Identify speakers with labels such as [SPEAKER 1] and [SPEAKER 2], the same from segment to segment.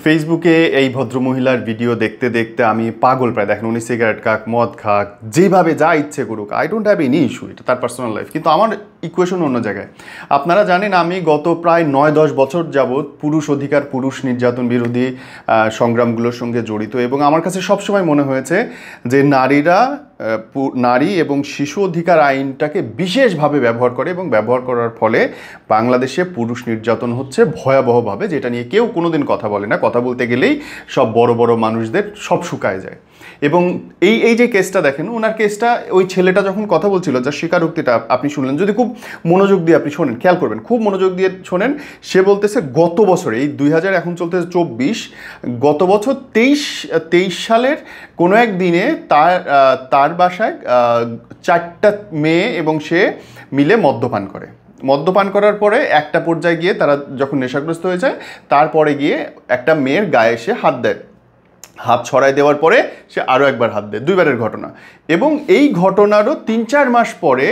[SPEAKER 1] ফেসবুকে এই ভদ্রমহিলার ভিডিও দেখতে দেখতে আমি পাগল প্রায়। দেখেন উনি সিগারেট খাক, মদ খাক, যেভাবে যা ইচ্ছে করুক, I don't have any issue, এটা তার পার্সোনাল লাইফ। কিন্তু আমার ইকুয়েশন অন্য জায়গায়। আপনারা জানেন আমি গত প্রায় ৯-১০ বছর যাবৎ পুরুষ অধিকার, পুরুষ নির্যাতন বিরোধী সংগ্রামগুলোর সঙ্গে জড়িত, এবং আমার কাছে সবসময় মনে হয়েছে যে নারী এবং শিশু অধিকার আইনটাকে বিশেষভাবে ব্যবহার করে, এবং ব্যবহার করার ফলে বাংলাদেশে পুরুষ নির্যাতন হচ্ছে ভয়াবহভাবে, যেটা নিয়ে কেউ কোনোদিন কথা বলে না। কথা বলতে গেলেই সব বড় বড় মানুষদের সব শুকায় যায়। এবং এই যে কেসটা দেখেন, ওনার কেসটা, ওই ছেলেটা যখন কথা বলছিল, যার স্বীকারোক্তিটা আপনি শুনলেন, যদি খুব মনোযোগ দিয়ে আপনি শোনেন, খেয়াল করবেন, খুব মনোযোগ দিয়ে শোনেন। সে বলতেছে গত বছর, এই 2000 এখন চলতেছে 24, গত বছর 23 সালের কোনো এক দিনে তার বাসায় 4টা মেয়ে এবং সে মিলে মদ্যপান করে। মদ্যপান করার পরে একটা পর্যায়ে গিয়ে তারা যখন নেশাগ্রস্ত হয়ে যায়, তারপরে গিয়ে একটা মেয়ের গায়ে সে হাত দেয়। হাত ছড়াই দেওয়ার পরে সে আরও একবার হাত দেয়, 2বারের ঘটনা। এবং এই ঘটনারও 3-4 মাস পরে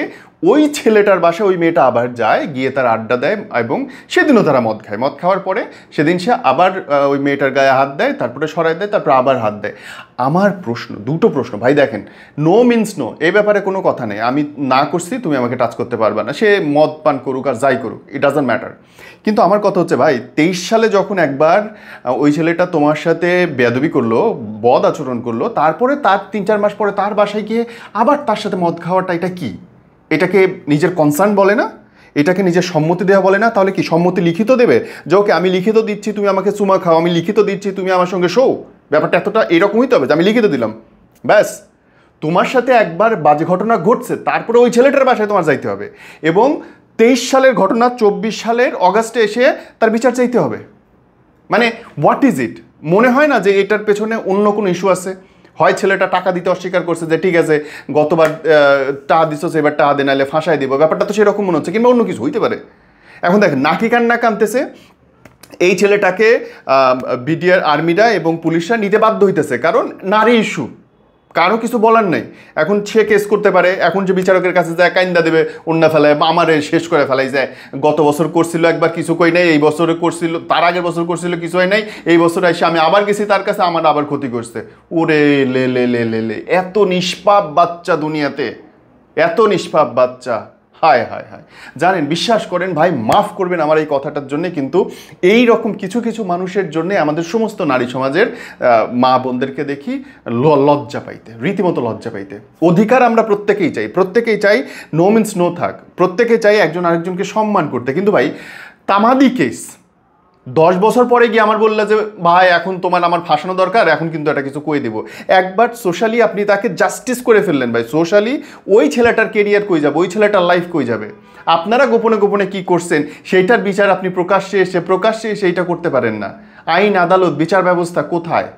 [SPEAKER 1] ওই ছেলেটার বাসায় ওই মেয়েটা আবার যায়, গিয়ে তার আড্ডা দেয়, এবং সেদিনও তারা মদ খায়। মদ খাওয়ার পরে সেদিন সে আবার ওই মেয়েটার গায়ে হাত দেয়, তারপরে সরাই দেয়, তারপর আবার হাত দেয়। আমার প্রশ্ন, দুটো প্রশ্ন ভাই। দেখেন, নো মিন্স নো, এই ব্যাপারে কোনো কথা নেই। আমি না করছি, তুমি আমাকে টাচ করতে পারবে না। সে মদ পান করুক আর যাই করুক, ইট ডাজন্ট ম্যাটার। কিন্তু আমার কথা হচ্ছে ভাই, 23 সালে যখন একবার ওই ছেলেটা তোমার সাথে বেয়াদবি করলো, বদ আচরণ করলো, তারপরে তার 3-4 মাস পরে তার বাসায় গিয়ে আবার তার সাথে মদ খাওয়াটা, এটা কি? এটাকে নিজের কনসার্ন বলে না? এটাকে নিজের সম্মতি দেওয়া বলে না? তাহলে কি সম্মতি লিখিত দেবে যে ওকে আমি লিখিত দিচ্ছি, তুমি আমাকে চুমা খাও, আমি লিখিত দিচ্ছি, তুমি আমার সঙ্গে শো? ব্যাপারটা এতটা এরকমই তো হবে যে আমি লিখিত দিলাম, ব্যাস। তোমার সাথে একবার বাজে ঘটনা ঘটছে, তারপরে ওই ছেলেটার বাসায় তোমার যাইতে হবে, এবং 23 সালের ঘটনা 24 সালের অগাস্টে এসে তার বিচার চাইতে হবে। মানে হোয়াট ইজ ইট? মনে হয় না যে এটার পেছনে অন্য কোনো ইস্যু আছে? হয় ছেলেটা টাকা দিতে অস্বীকার করছে, যে ঠিক আছে গতবার টাকা দিচ্ছ, এবার টাকা দে, নাহলে ফাঁসাই দিব, ব্যাপারটা তো সেরকম মনে হচ্ছে, কিংবা অন্য কিছু হইতে পারে। এখন দেখেন, নাকি কান্না কানতেছে এই ছেলেটাকে বিডিআর, আর্মিরা এবং পুলিশরা নিতে বাধ্য হইতেছে, কারণ নারী ইস্যু, কারো কিছু বলার নেই। এখন সে কেস করতে পারে, এখন যে বিচারকের কাছে যায় কাইন্দা দেবে, অন্য ফেলায়, আমারে শেষ করে ফেলাই যায়। গত বছর করছিল একবার, কিছু কই নাই, এই বছরে করছিল, তার আগের বছর করছিল, কিছু হয় নাই, এই বছর এসে আমি আবার গেছি তার কাছে, আমার আবার ক্ষতি করছে। ওরে লে লে লে লে লে, এত নিষ্পাপ বাচ্চা দুনিয়াতে, এত নিষ্পাপ বাচ্চা, হায় হায় হায়। জানেন, বিশ্বাস করেন ভাই, মাফ করবেন আমার এই কথাটার জন্যে, কিন্তু এই রকম কিছু কিছু মানুষের জন্যে আমাদের সমস্ত নারী সমাজের মা বোনদেরকে দেখি লজ্জা পাইতে, রীতিমতো লজ্জা পাইতে। অধিকার আমরা প্রত্যেকেই চাই, নো মিন্স নো থাক, প্রত্যেকেই চাই একজন আরেকজনকে সম্মান করতে। কিন্তু ভাই, তামাদি কেস 10 বছর পরে গিয়ে আমার বললে যে ভাই এখন তোমার আমার ফাঁসানো দরকার, এখন কিন্তু এটা কিছু কই দেবো। একবার সোশ্যালি আপনি তাকে জাস্টিস করে ফেললেন ভাই, সোশ্যালি ওই ছেলেটার কেরিয়ার কই যাবে, ওই ছেলেটার লাইফ কই যাবে? আপনারা গোপনে গোপনে কি করছেন সেইটার বিচার আপনি প্রকাশ্যে এসে এইটা করতে পারেন না। আইন, আদালত, বিচার ব্যবস্থা কোথায়?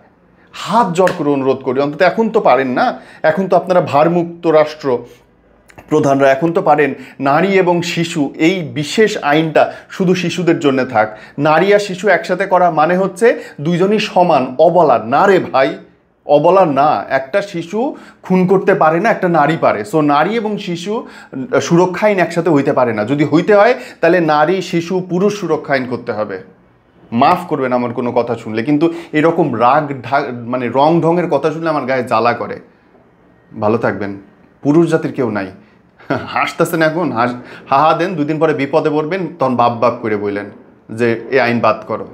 [SPEAKER 1] হাত জোর করে অনুরোধ করি, অন্তত এখন তো পারেন না। এখন তো আপনারা ভারমুক্ত রাষ্ট্র প্রধানরা, এখন তো পারেন নারী এবং শিশু, এই বিশেষ আইনটা শুধু শিশুদের জন্য থাক। নারী আর শিশু একসাথে করা মানে হচ্ছে দুইজনই সমান। অবলা না রে ভাই, অবলা না। একটা শিশু খুন করতে পারে না, একটা নারী পারে। সো নারী এবং শিশু সুরক্ষা আইন একসাথে হইতে পারে না। যদি হইতে হয় তাহলে নারী, শিশু, পুরুষ সুরক্ষা আইন করতে হবে। মাফ করবেন আমার কোনো কথা শুনলে, কিন্তু এরকম মানে রং ঢঙের কথা শুনলে আমার গায়ে জ্বালা করে। ভালো থাকবেন। পুরুষ জাতির কেউ নাই। হাসতেছেন এখন, হাহা দেন, 2 দিন পরে বিপদে পড়বেন, তখন বাপ বাপ করে বললেন যে এ আইন বাদ করো।